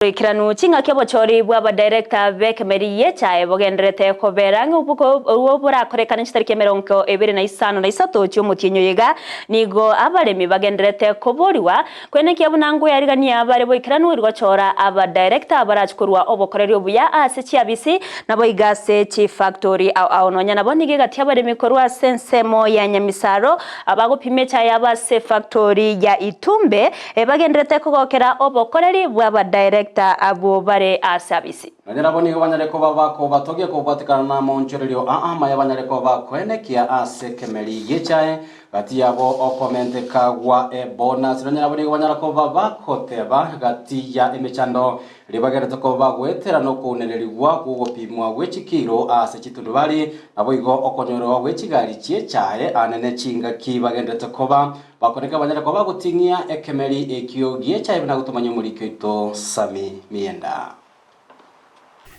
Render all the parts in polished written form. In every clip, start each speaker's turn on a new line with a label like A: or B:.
A: Kiranu chinga kebo chori bwa director Vekemeri yecha bogendrete koberanga ubuko bura korekana chitarike meronko 25 na isato cy'umutinyo yega nigo abaremi bagendrete koboriwa kwene kyabunangu yarigania abare bo kiranu irwa chora aba director abarachikurwa obokoreri obuya ase chiabisi nabo igase chi factory au nonya nabo nigega tyabaremi korwa sensemo ya Nyamisaro abagupime cha yaba se factory ya Itumbe bagendrete kogokera obokoreri bwa director abo bare asabisi
B: nanyaraboni banyareko babako batogiye kubatikana na monchererio maya banyareko bakwenekia ase Kemeri yechae gati yabo okomente kagwa bonus nanyaraboni banyareko babakoteba gati ya emechando libagerete ko bagwetera no kunenelirwa kugopimwa gwechikiro ase chitundu bali abo igo okonyoro gwechigari chechae anene chinga kibagendete koba bakoneka banyareko bagutingia Kemeri ekiogie chae bina gutumanya muriko ito Sami Mienda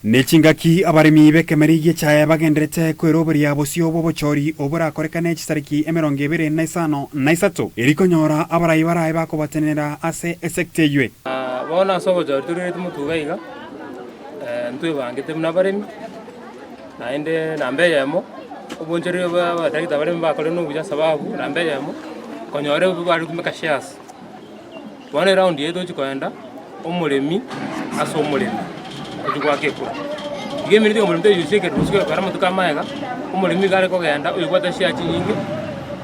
C: Nechingaki abarimi Vekemeri yechae bagendrete kweroberia bosio bobochori obora korekane chisariki 25 na isato erikonyora abarayi barayi bakobatenera ase esekteywe
D: bona sobochori turire tumutugaiga ntwe bangite muna barimi naende nambeyemo obonjeri ba dagita barimi bakore no buja sababu nambeyemo konyore bari kumeka shares bona round yedo chikoenda omuremi aso omuremi kujwa kekura igemi ndi omuremi yusike rusike karama tukamayega omuremi gare kogenda uyigwata share chinyingi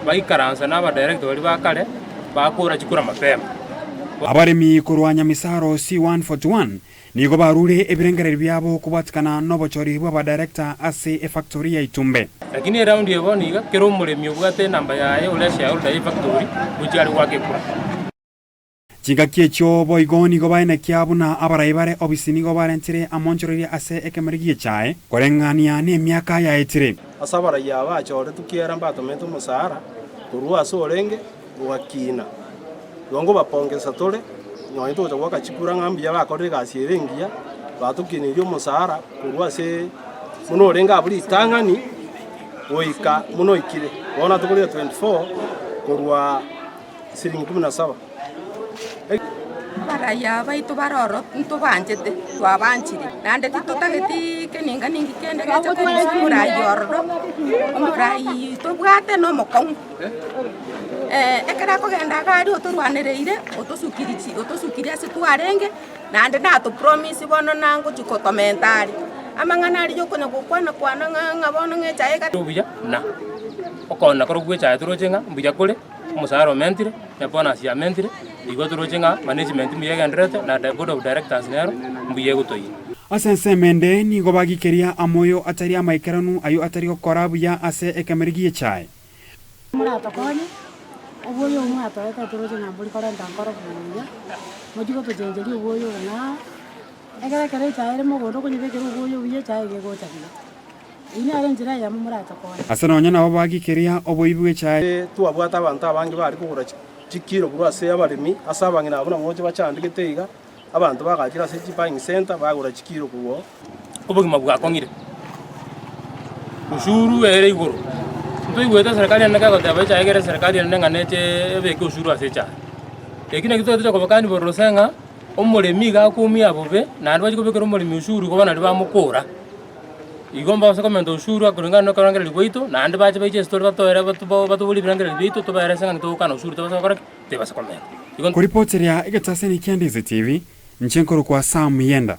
D: bayikaransa n'aba director bari bakare bakura chikura mapema
C: abaremi kurwanya misaro C141 nigo barure ebirengereri byabo kubatikana nobochori bwa director ase factory ya Itumbe
D: lakini round yeboniga kero omuremi ubwate namba yaye ulesha uri factory bujari wakekura
C: Chingaki cho boigoni go baine kyabuna abarayibare obisini go barentire amonchoreri ase Kemeri yechae korengania ne myaka ya etire
E: asabara yaba chore tukiera mbatometo musara kurwa sorenge wakina longo bapongesa tole nyo ito cho waka chikura ngambi ya bakore gasierengia batukiniryo musara kurwa se muno renga buri tangani oika muno ikire bona tukulira 24 kurwa siringi 17
F: baraya baitu baroro ntubanjete twabanjire nande tutageti keninga ningi kende gacha kumura yordo murai tubwate no mokon ekera ko genda gari oturwanereire otosukiri ase twarenge nande nato promise bono nango chikotomentari amangana ari yokonya gukwana kwana ngabona ngechaega
D: tubuya na okona korogwecha turojenga mbuya kole musaro mentire ya bonus ya mentire igo turojenga management miyegendrete na the board of directors nero mbuye gutoyi
C: asense mende ni go bagikeria amoyo atari amaikeranu ayo atari korabu ya ase Kemeri yechae
G: murato konye oboyo mwato eta turojenga buri korenta korobuya mojigo tujenjeri oboyo na egera kare chaere mogondo konyebekero oboyo wiye chae gegochakira ini arenjira ya murato konye
C: asanonya nabo bagikeria oboibwe chae
E: twabwata abantu abangi bari kugura chikiro kurwa se abarimi asabangi nabona moje bacandike iga abantu bagakira se buying center bagura chikiro kuwo
D: obugima bwakongire ushuru ere iguru ntoigweta serikali naka gotaba chaegere serikali nenganete ebeke ushuru asecha ekine kito cyo kobakani borosenga omuremi gakumia bobe nandi bagikobekera omuremi ushuru kobana ribamukura igomba basa komento ushuru akurungana no karangere libwito nandi bache bache story batoera batubuli birangere libwito tobaeresenga ntokana ushuru tabasa korek tebasa komento
C: Kuripoteria Egetaseni Kendize TV Nchenkoro kwa Sam Mienda